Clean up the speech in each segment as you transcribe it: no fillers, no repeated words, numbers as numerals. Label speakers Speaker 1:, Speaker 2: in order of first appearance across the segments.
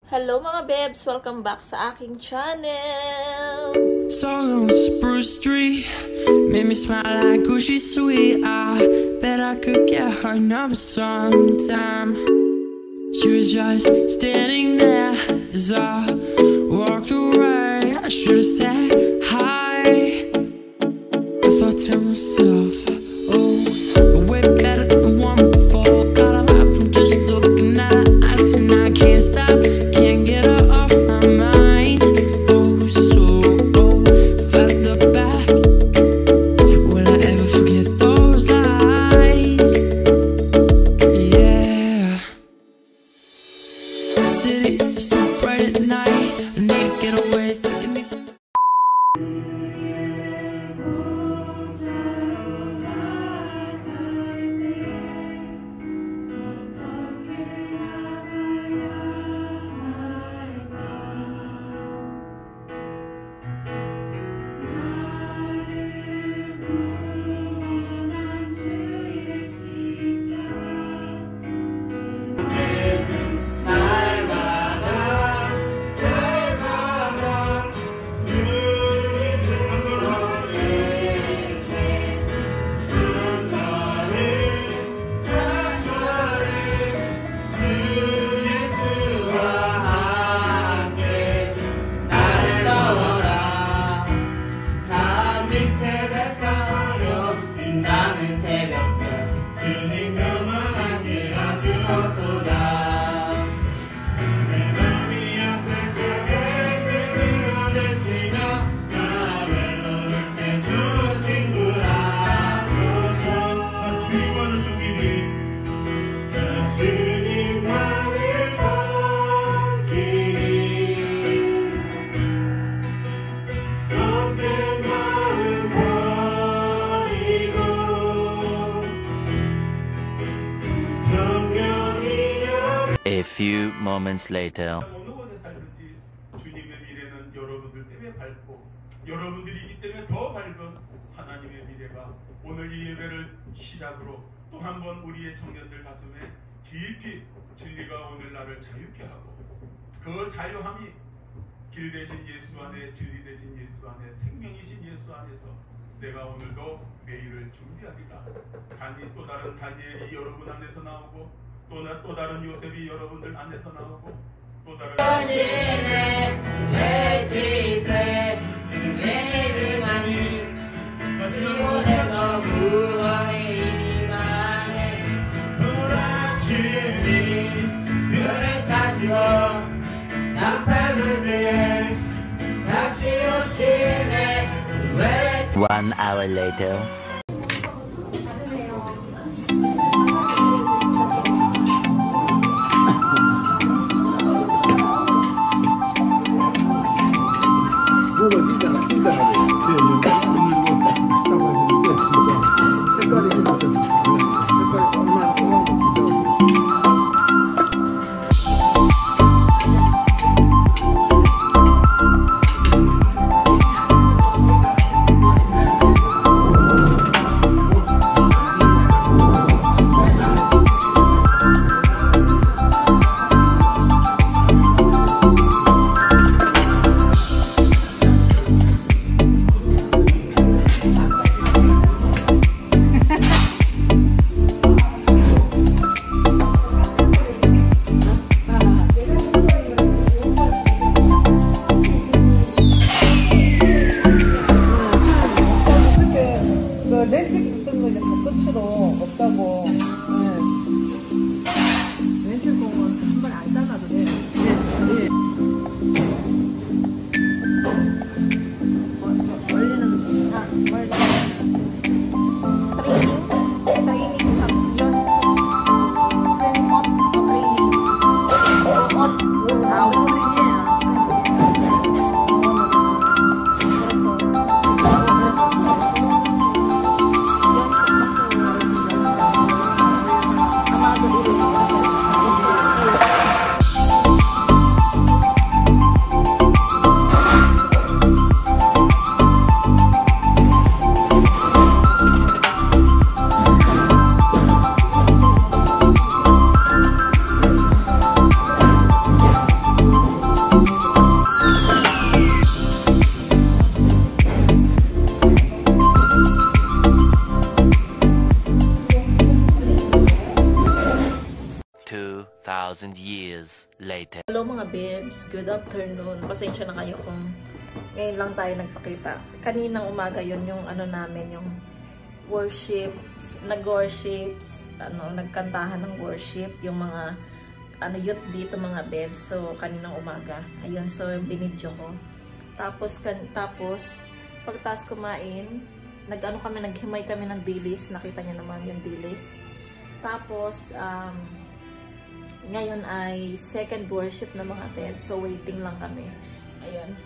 Speaker 1: Hello mga bebs! Welcome back sa aking channel!
Speaker 2: Song on Spruce Street made me smile like Gucci sweet. I bet I could get her number sometime. She was just standing there as I walked away. I should have said hi. I thought to myself, oh, way better than the one before. Got a laugh from just looking at her eyes, and I can't stop.
Speaker 3: A few moments later.
Speaker 4: 어느 곳에 살든지 주님의 미래는 여러분들 때문에 밝고 여러분들이기 때문에 더 밝은 하나님의 미래가 오늘 이 예배를 시작으로 또 한 번 우리의 청년들 가슴에 깊이 진리가 오늘 나를 자유케 하고 그 자유함이 길 대신 예수 안에 진리 대신 예수 안에 생명이신 예수 안에서 내가 오늘도 매일을 준비하리라. 단이 또 다른 다니엘이 여러분 안에서 나오고 또 다른 요셉이 여러분들 안에서 나오고 또 다른
Speaker 5: 당신의 외치세 내 이름하니 시온에서 구원의 임하네. 돌아주니 그를 다시워 나팔을 위해 다시 오시네.
Speaker 3: One hour later. 2,000 years later.
Speaker 1: Hello mga babes, good afternoon. Pasensya na kayo kung ngayon lang tayo nagpakita. Kaninang umaga yun yung ano namin, yung worships, nag-worships, nagkantahan ng worship, yung mga youth dito mga babes. So kaninang umaga, ayun, so binidyo ko. Tapos pagtas kumain, naghimay kami ng dilis, nakita niyo naman yung dilis. Tapos ngayon ay second worship na mga babes, so waiting lang kami. Ayun.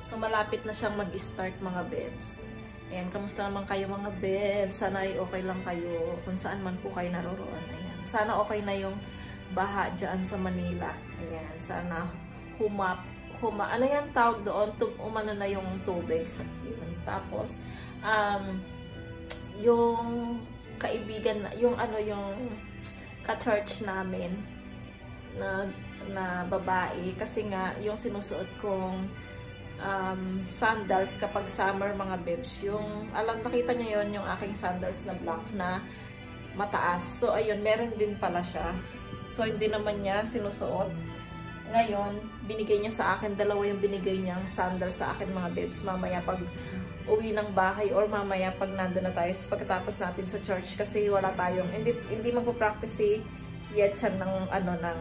Speaker 1: So malapit na siyang mag-start mga babes. Ayan, kamusta naman kayo mga babes? Sana ay okay lang kayo kung saan man po kayo naroroon. Ayan. Sana okay na yung baha dyan sa Manila. Ayan, sana ano yan tawag doon? Umano na yung tubig sa yun. Tapos, yung kaibigan, yung ka-church namin na babae, kasi nga yung sinusuot kong sandals kapag summer mga babes, yung nakita niyo yon, yung aking sandals na black na mataas. So ayun, meron din pala siya. So hindi naman niya sinusuot. Ngayon, binigay niya sa akin, dalawa yung binigay niyang sandals sa akin mga babes. Mamaya pag uwi ng bahay or mamaya pag nandun na tayo pagkatapos natin sa church, kasi wala tayong hindi magpo-practice si Yetchan ng ng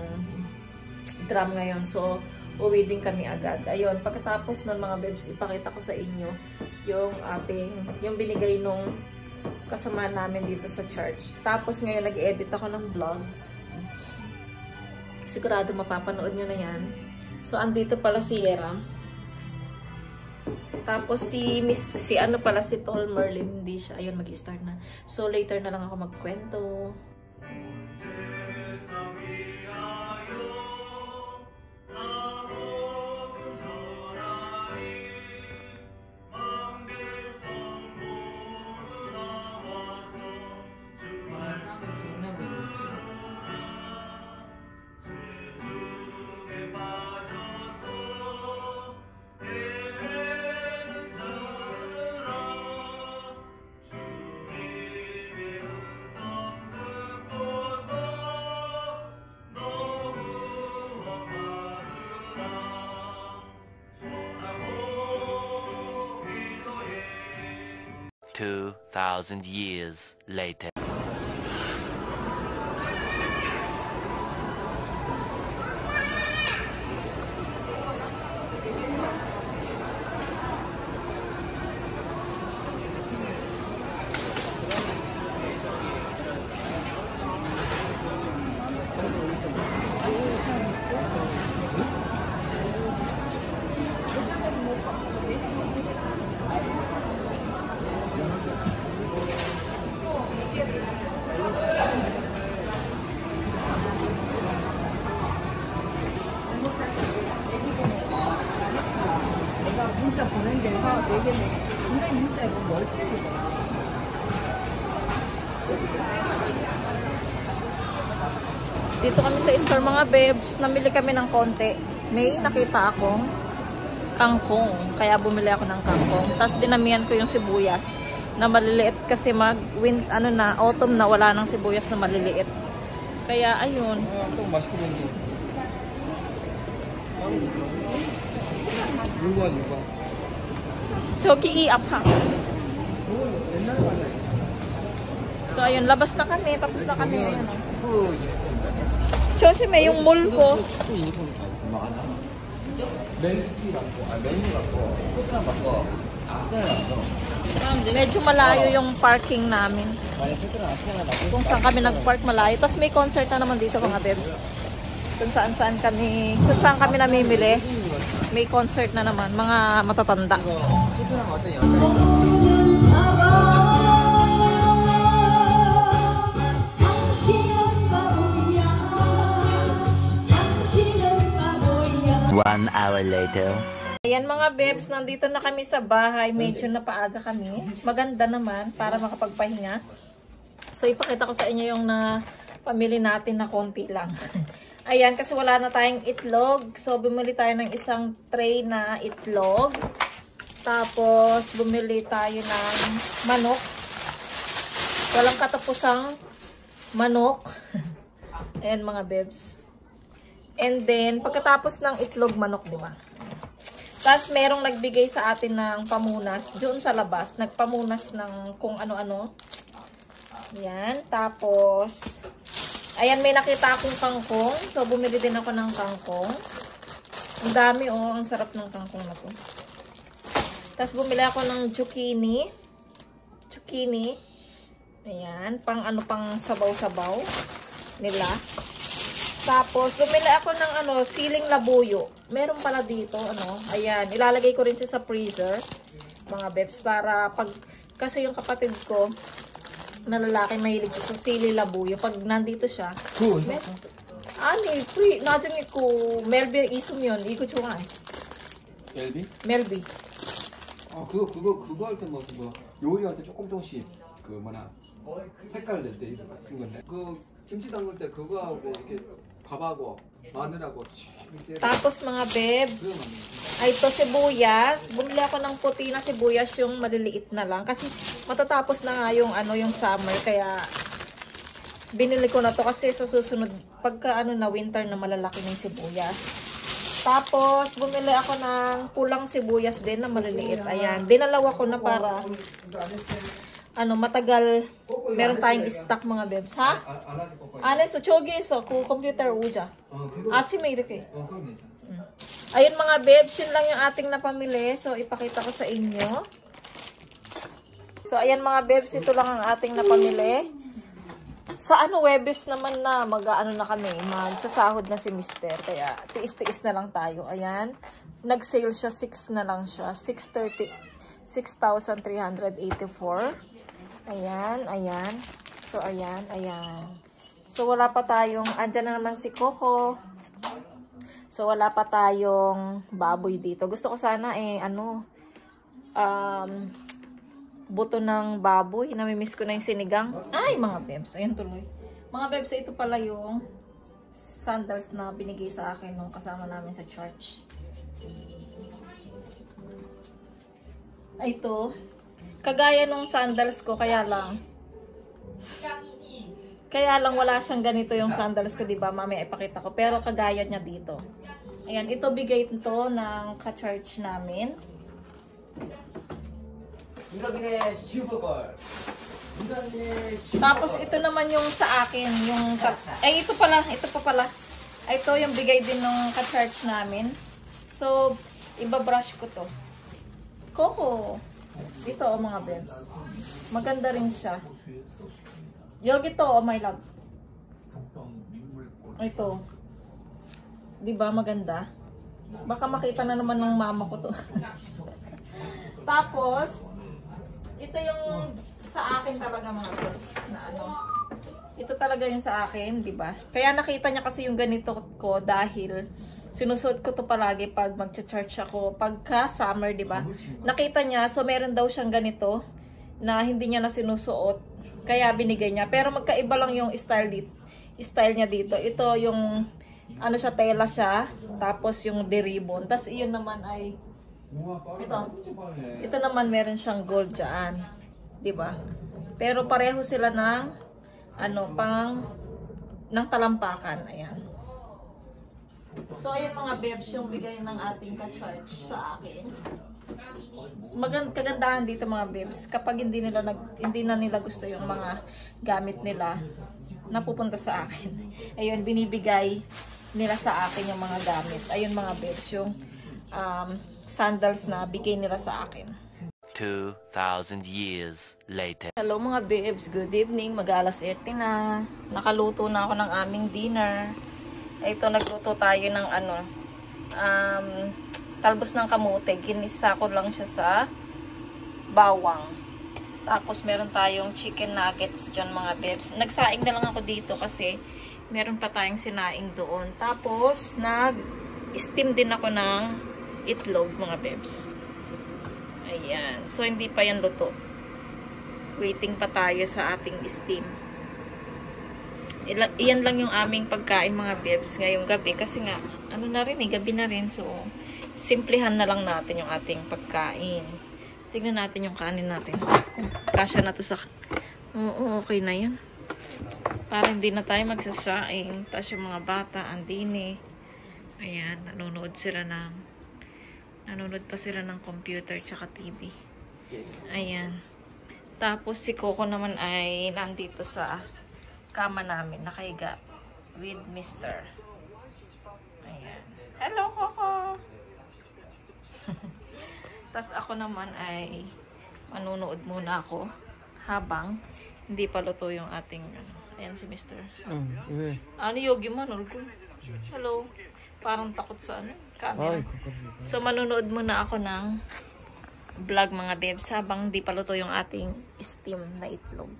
Speaker 1: drum ngayon. So uwi din kami agad. Ayun, pagkatapos ng mga babes, ipakita ko sa inyo yung binigay nung kasama namin dito sa church. Tapos ngayon nag-edit ako ng vlogs. Sigurado mapapanood nyo na yan. So andito pala si Yera. Tapos si Tol Merlin, hindi siya. Ayun, mag-start na. So later na lang ako magkwento.
Speaker 3: Two 2,000 years later.
Speaker 6: 문자 보낸 게 4개네. 분명히 문자에 보면 뭘 때리고.
Speaker 1: Dito kami sa store mga babes. Namili kami ng konti. May nakita akong kangkong. Kaya bumili ako ng kangkong. Tapos dinamihan ko yung sibuyas na maliliit kasi autumn na, wala ng sibuyas na maliliit. Kaya ayun.
Speaker 6: 또 맛있게 먹는 거. 누가?
Speaker 1: 저기 이앞항. So ayun, labas na kami. Tapos na kami. Ayun. 조심해, yung mall ko. Medyo malayo yung parking namin. Kung saan kami nag-park malayo. Tapos may concert na naman dito mga babes. Kung saan kami namimili, may concert na naman, mga matatanda.
Speaker 3: One hour later.
Speaker 1: Ayan mga babes, nandito na kami sa bahay. Medyo napaaga kami. Maganda naman para makapagpahinga. So ipakita ko sa inyo yung pamili natin na konti lang. Ayan, kasi wala na tayong itlog. So bumili tayo ng isang tray na itlog. Tapos bumili tayo ng manok. Walang katapusang manok. Ayan mga bebs. And then, pagkatapos ng itlog manok, di ba? Tapos, merong nagbigay sa atin ng pamunas doon sa labas. Nagpamunas ng kung ano-ano. Ayan. Tapos, ayan, may nakita akong kangkong. So, bumili din ako ng kangkong. Ang dami, oh. Ang sarap ng kangkong na to. Tapos, bumili ako ng zucchini. Ayan. Pang sabaw-sabaw nila. Tapos, bumili ako ng siling labuyo. Meron pala dito, ayan. Ilalagay ko rin siya sa freezer, mga bebs, para kasi yung kapatid ko, na lalaki, mahilig siya sa sili labuyo. Pag nandito siya, free. 나중에 멜비 있으면 이거 좋아해. 멜비?
Speaker 7: 그거 할 때 요리할 때 조금씩 색깔 낼 때 쓴 건데. 김치 담글 때 그거하고 이렇게 밥하고 마늘하고
Speaker 1: Tapos mga bebs, ito sibuyas. Bumili ako ng puti na sibuyas, yung maliliit na lang. Kasi matatapos na nga yung summer, kaya binili ko na to kasi sa susunod pagka na winter na malalaki ng sibuyas. Tapos bumili ako ng pulang sibuyas din na maliliit. Ayan, dinalawa ko na para matagal meron tayong stock mga bebs, ha? 안에서 저기에서 그 컴퓨터 오자. 아침에 이렇게. Ayun mga bebs, yun lang yung ating napamili. So ipakita ko sa inyo. So ayan mga bebs, ito lang ang ating napamili. Sa Webes naman na na kami, magsasahod na si Mister. Kaya tiis-tiis na lang tayo. Ayan, nag-sale siya, 6 na lang siya. 6,384. Ayan. So, ayan. So, wala pa tayong, andyan na naman si Coco. So, wala pa tayong baboy dito. Gusto ko sana, buto ng baboy. Namimiss ko na yung sinigang. Ay, mga bebs. Ayan tuloy. Mga bebs, ito pala yung sandals na binigay sa akin nung kasama namin sa church. Ito. Kagaya nung sandals ko, kaya lang wala siyang ganito yung sandals ko, diba? Mamaya ipakita ko. Pero kagaya niya dito. Ayan, ito bigay ito ng ka-church namin. Tapos ito naman yung sa akin, ito pa pala. Ito yung bigay din ng ka-church namin. So, iba-brush ko to. Coco. Ito mga bebs. Maganda rin siya. Yogi to, my love. Ito. Diba maganda? Baka makita na naman ng mama ko to. Tapos, ito yung sa akin talaga mga bebs. Ito talaga yung sa akin, diba? Kaya nakita niya kasi yung ganito ko dahil sinusuot ko to palagi pag magcha-church ako. Pagka summer, diba? Nakita niya, so meron daw siyang ganito na hindi niya na sinusuot. Kaya binigay niya. Pero magkaiba lang yung style niya dito. Ito yung, siya, tela siya. Tapos yung de-ribbon. Tapos iyon naman ay, ito naman meron siyang gold dyan. Diba? Pero pareho sila ng, ng talampakan. Ayan. So, ayun mga bebs, yung bigay ng ating ka-church sa akin. Kagandahan dito mga bebs, kapag hindi na nila gusto yung mga gamit nila, napupunta sa akin. Ayun, binibigay nila sa akin yung mga gamit. Ayun mga bebs, yung sandals na bigay nila sa akin.
Speaker 3: 2,000 years later.
Speaker 1: Hello mga bebs, good evening. Mag-alas 8 na. Nakaluto na ako ng aming dinner. Ito, nagluto tayo ng talbos ng kamote. Ginisa ko lang siya sa bawang. Tapos meron tayong chicken nuggets dyan mga bebs. Nagsaing na lang ako dito kasi meron pa tayong sinaing doon. Tapos nag-steam din ako ng itlog mga bebs. Ayan. So hindi pa yan luto. Waiting pa tayo sa ating steam. Iyan lang yung aming pagkain mga bebs ngayong gabi kasi nga gabi na rin, so simplihan na lang natin yung ating pagkain. Tingnan natin yung kanin natin. Kasya na to sa, oo, okay na yan. Para hindi na tayo magsasaing. Tapos yung mga bata, andini. Ayan, nanonood pa sila ng computer tsaka TV. Ayan. Tapos si Coco naman ay nandito sa kama namin, nakahiga with Mr. Ayan. Hello, Coco! Tapos ako naman ay manunood muna ako habang hindi pa luto yung ating ayan si Mr. Ano yogi man? Hello. Parang takot sa camera. So manunood muna ako ng vlog mga bebs habang di pa luto yung ating steam na itlog.